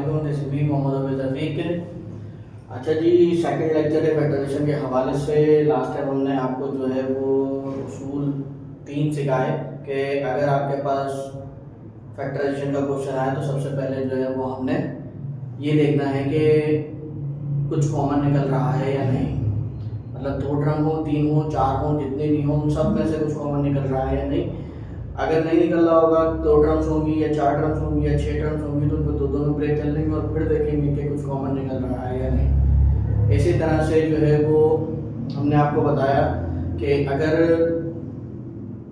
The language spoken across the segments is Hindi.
अस्सलामुअलैकुम, this is me Mohammad Abid Rafiq. अच्छा जी, सेकंड लेक्चर है फेडरेशन के हवाले से। लास्ट टाइम हमने आपको जो है वो उसूल 3 सिखाए कि अगर आपके पास फैक्टराइजेशन का क्वेश्चन आया तो सबसे पहले जो है वो हमने ये देखना है कि कुछ कॉमन निकल रहा है या नहीं। मतलब 2 टर्म हो, 3 हो, 4 हो, जितने भी हो उन सब में से कुछ कॉमन निकल रहा है या नहीं। अगर नहीं निकल रहा होगा, 2 टर्म्स होंगी या 4 टर्म्स होंगी या 6 टर्म्स होंगी, तो उनको दोनों ब्रेक कर लेंगे और फिर देखेंगे कि कुछ कॉमन निकल रहा है या नहीं। इसी तरह से जो है वो हमने आपको बताया कि अगर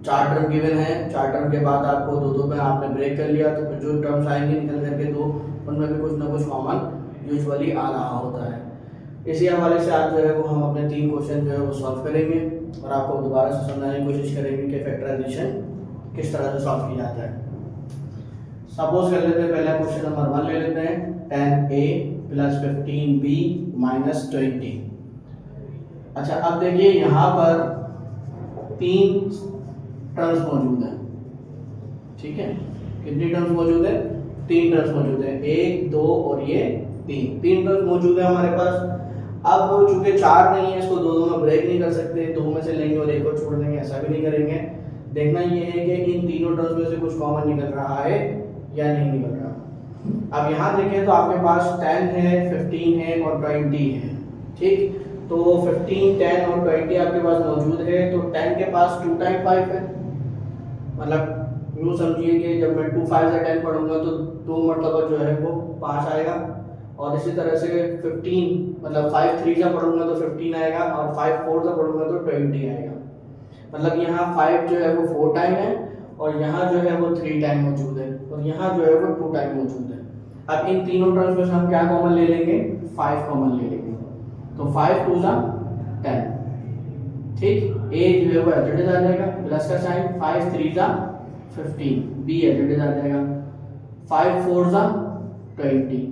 4 टर्म गिवन है, 4 टर्म के बाद आपको दो में आपने ब्रेक कर लिया, तो फिर जो टर्म्स आएंगे निकल करके 2, उनमें भी कुछ ना कुछ कॉमन यूजुअली आ रहा होता है। इसी हवाले से आज जो है वो हम अपने 3 क्वेश्चन जो है वो सॉल्व करेंगे और आपको दोबारा से समझाने की कोशिश करेंगे कि फैक्टराइजेशन किस तरह से सॉल्व किया जाता है। सपोज कर लेते हैं, पहला क्वेश्चन नंबर 1 ले लेते हैं। 10a + 15b - 20। अच्छा, अब देखिए यहाँ पर 3 टर्म्स मौजूद हैं। ठीक है, कितनी टर्म्स मौजूद है? 3 टर्म्स मौजूद है, 1, 2 और ये 3 टर्म्स मौजूद है हमारे पास। अब चूंकि 4 नहीं है, इसको 2 में ब्रेक नहीं कर सकते, 2 में से लेंगे और 1 और छोड़ देंगे, ऐसा भी नहीं करेंगे। देखना ये है कि इन तीनों टर्म्स में से कुछ कॉमन निकल रहा है या नहीं निकल रहा। अब यहाँ देखें तो आपके पास 10 है, 15 है और 20 है। ठीक, तो 15, 10 और 20 आपके पास मौजूद है। तो 10 के पास 2 टाइम 5 है, मतलब यूँ समझिए कि जब मैं 2 5 से 10 पढ़ूंगा तो 2 मतलब जो है वो 5 आएगा। और इसी तरह से 15 मतलब 5 3 से पढ़ूंगा तो 15 आएगा और 5 4 से पढ़ूंगा तो 20 आएगा। मतलब यहाँ 5 जो है वो 4 टाइम है और यहाँ जो है वो 3 टाइम मौजूद है और यहाँ जो है वो 2 टाइम मौजूद है। अब इन तीनों टर्म्स में से हम क्या कॉमन ले लेंगे? 5 कॉमन ले लेंगे। तो 5 2 सा 10। ठीक, a जो है वो एज इट इज आ जाएगा, प्लस का साइन, 5 3 सा 15, b एज इट इज आ जाएगा, 5 4 सा 20।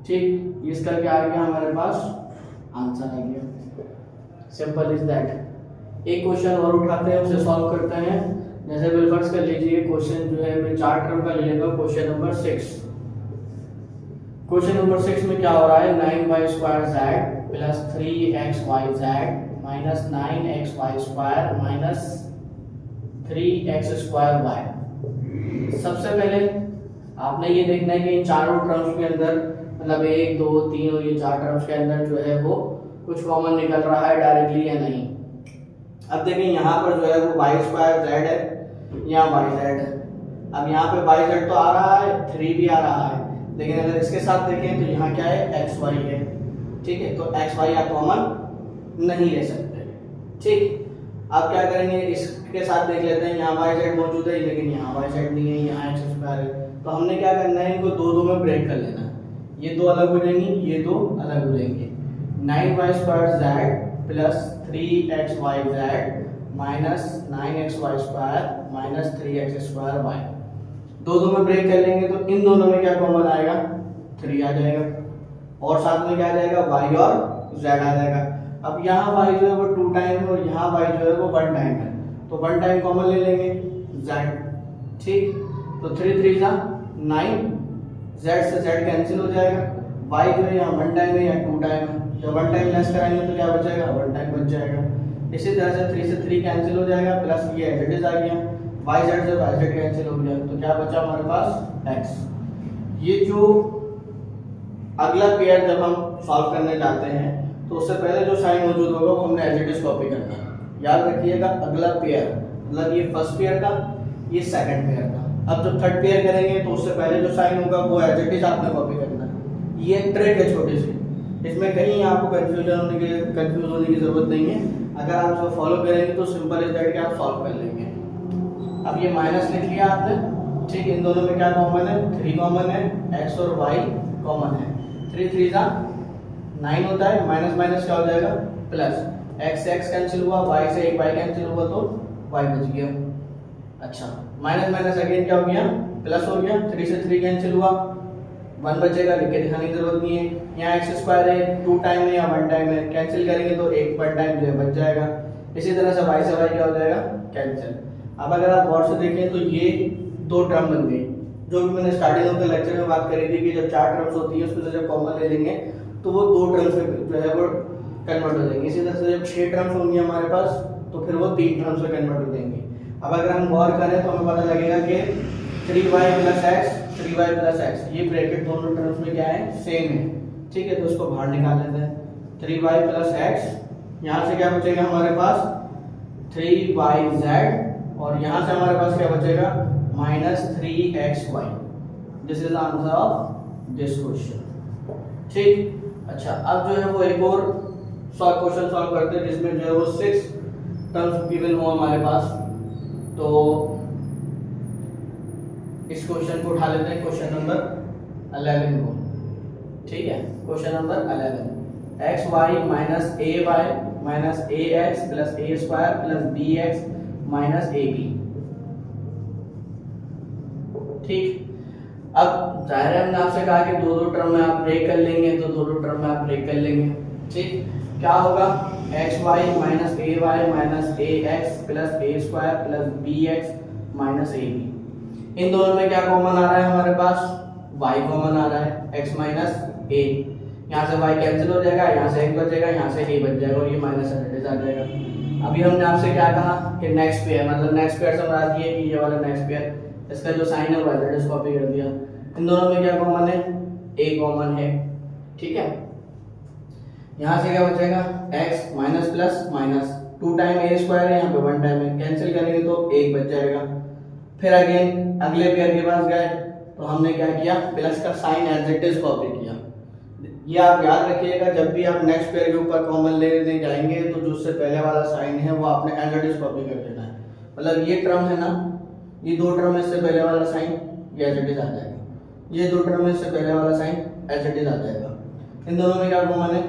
ठीक, इसका क्या आ गया हमारे पास? आंसर आ गया। Simple is that. एक क्वेश्चन और उठाते हैं, उसे सॉल्व करते हैं। जैसे बिलफर्ज कर लीजिए, क्वेश्चन जो है मैं 4 टर्म का ले लेगा, क्वेश्चन नंबर 6। क्वेश्चन नंबर 6 में क्या हो रहा है? 9y² z + 3xyz - 9xy² - 3x² y। सबसे पहले आपने ये देखना है कि इन चारों टर्म्स के अंदर, मतलब 1 2 3 और ये 4 टर्म्स के अंदर जो है वो कुछ कॉमन निकल रहा है डायरेक्टली या नहीं। अब देखिए यहाँ पर जो है वो y² z है, यहाँ yz है। अब यहाँ पे yz तो आ रहा है, 3 भी आ रहा है, लेकिन अगर इसके साथ देखें तो यहाँ क्या है? xy है। ठीक है, तो xy आप कॉमन नहीं ले सकते। ठीक, अब क्या करेंगे? इसके साथ देख लेते हैं, यहाँ yz मौजूद है लेकिन यहाँ yz नहीं है, यहाँ x² है। तो हमने क्या करना है? इनको 2 में ब्रेक कर लेना। ये 2 अलग हो जाएंगी, ये 2 अलग हो जाएंगे। 9y² z + 3xyz - 9xy² - 3x² y। 2 में ब्रेक कर लेंगे तो इन दोनों में क्या कॉमन आएगा? 3 आ जाएगा और साथ में क्या आ जाएगा? y और z आ जाएगा। अब यहाँ y जो है वो 2 टाइम है और यहाँ y जो है वो 1 टाइम है, तो 1 टाइम कॉमन ले लेंगे, z। ठीक, तो 3 3 सा 9, z से z कैंसिल हो जाएगा। y जो है यहाँ 1 टाइम है या 2 टाइम है, जब 1 टाइम लेस कराएंगे तो क्या बचेगा? 1 टाइम बच जाएगा। इसी तरह से 3 से 3 कैंसिल हो जाएगा, प्लस ये एज इट इज आ गया, yz से yz कैंसिल हो गया, तो क्या बचा हमारे पास? x। ये जो अगला पेयर जब हम सॉल्व करने जाते हैं तो उससे पहले जो साइन मौजूद होगा वो हमने एज इट इज कॉपी करना है। याद रखिएगा, अगला पेयर मतलब ये फर्स्ट पेयर का, ये सेकंड पेयर का। अब जब थर्ड पेयर करेंगे तो उससे पहले जो साइन होगा वो एज इट इज आपने कॉपी करना है। ये ट्रिक है छोटी सी, इसमें कहीं आपको कंफ्यूज होने की जरूरत नहीं है। अगर आप इसको फॉलो करेंगे तो सिंपल इज दैट कि आप सॉल्व कर लेंगे। अब ये माइनस लिख लिया आपने। ठीक, इन दोनों में क्या कॉमन है? 3 कॉमन है, x और y कॉमन है। 3 3 सा 9 होता है, माइनस माइनस क्या हो जाएगा? प्लस। x से x कैंसिल हुआ, y से एक y कैंसिल हुआ तो y बच गया। अच्छा, माइनस माइनस अगेन क्या हो गया? प्लस हो गया। 3 से 3 कैंसिल हुआ, 1 बचेगा, लिख के दिखाने की जरूरत नहीं है। यहाँ x² है, 2 टाइम है या 1 टाइम है, कैंसिल करेंगे तो 1 टाइम जो है बच जाएगा। इसी तरह से y से y क्या हो जाएगा? कैंसिल। अब अगर आप गौर से देखें तो ये 2 टर्म बन गई, जो भी मैंने स्टार्टिंग के लेक्चर में बात करी थी कि जब 4 टर्म्स होती है उसमें से जब कॉमन ले लेंगे तो वो 2 टर्म्स में जो है वो कन्वर्ट हो जाएंगे। इसी तरह से जब 6 टर्म्स होंगी हमारे पास तो फिर वो 3 टर्म्स में कन्वर्ट हो जाएंगे। अब अगर हम गौर करें तो हमें पता लगेगा कि 3y + x 3y + x ये ब्रैकेट दोनों टर्म्स में क्या है, सेम है। ठीक है, तो इसको बाहर निकाल लेते हैं। 3y + x, यहाँ से क्या बचेगा हमारे पास 3yz, और यहाँ से हमारे पास क्या बचेगा -3xy। This is answer of this question. ठीक, अच्छा अब जो है वो एक और क्वेश्चन सॉल्व करते हैं जिसमें जो है वो 6 टर्म्स गिवन हो हमारे पास। तो इस क्वेश्चन को उठा लेते हैं, क्वेश्चन नंबर 11 को। ठीक है, question number 11, xy - ay - ax + a² + bx - ab। ठीक, अब जाहिर है हमने आपसे कहा कि दो टर्म में आप ब्रेक कर लेंगे, तो दो टर्म में आप ब्रेक कर लेंगे। ठीक, क्या होगा xy - ay - ax + a² + bx - ab। इन दोनों में क्या कॉमन आ रहा है हमारे पास, y कॉमन आ रहा है, x - a। यहाँ से y कैंसिल हो जाएगा, यहाँ से x बचेगा, यहाँ से a बच जाएगा और ये माइनस आ जाएगा। अभी हमने आपसे क्या कहा कि नेक्स्ट पेयर, मतलब नेक्स्ट पेयर से मराद ये कि ये वाला नेक्स्ट पेयर, इसका जो साइन है वो एज कॉपी कर दिया। इन दोनों में क्या कॉमन है, a कॉमन है। ठीक है, यहाँ से क्या बचेगा x minus plus minus 2 time a² है, यहाँ पे 1 टाइम है, कैंसिल करेंगे तो 1 बच जाएगा। फिर अगेन अगले पेयर के पास गए तो हमने क्या किया, प्लस का sign as it is copy किया। ये आप याद रखिएगा, जब भी आप नेक्स्ट पेयर के ऊपर कॉमन लेने जाएंगे तो जो उससे पहले वाला साइन है वो आपने एज इट इज कॉपी कर देना है। मतलब ये टर्म है ना, ये 2 टर्म इससे पहले वाला साइन ये एज इट इज आ जाएगा, ये 2 टर्म इससे पहले वाला साइन एज इट इज आ जाएगा। इन दोनों में क्या कॉमन है,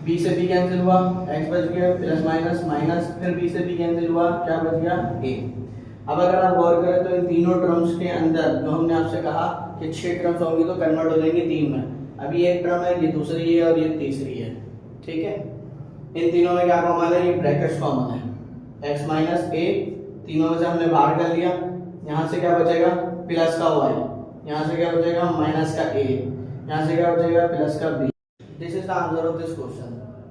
b से b कैंसिल हुआ, x बच गया, प्लस माइनस माइनस, फिर b से b कैंसिल हुआ, क्या बच गया a। अब अगर आप गौर करें तो इन तीनों टर्म्स के अंदर जो हमने आपसे कहा कि 6 टर्म्स होंगी तो कन्वर्ट हो जाएंगी 3 में। अभी एक टर्म है, ये दूसरी है और ये तीसरी है। ठीक है, इन तीनों में क्या कॉमन है, ये ब्रैकेट्स कॉमन है, x - a तीनों में से हमने बाहर कर लिया। यहाँ से क्या बचेगा, प्लस का y, यहाँ से क्या बचेगा माइनस का a, यहाँ से क्या बचेगा प्लस का b। This is the answer of this question.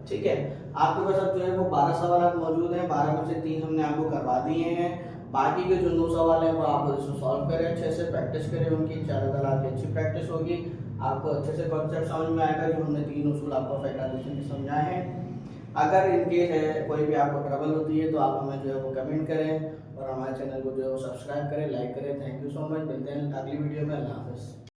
ठीक है, आपके पास अब जो है वो 12 सवाल मौजूद हैं, 12 में से 3 हमने आपको करवा दिए हैं। बाकी के जो 9 सवाल हैं वो आप इसको सॉल्व करें, अच्छे से प्रैक्टिस करें, उनकी ज़्यादातर आपकी अच्छी प्रैक्टिस होगी, आपको अच्छे से कॉन्सेप्ट समझ में आएगा जो हमने 3 उसूल आपको फैक्टराइजेशन के समझाए हैं। अगर इनके कोई भी आपको ट्रबल होती है तो आप हमें जो है वो कमेंट करें और हमारे चैनल को जो है वो सब्सक्राइब करें, लाइक करें। थैंक यू सो मच, मिलते हैं अगली वीडियो में। अल्लाह हाफ़िज़।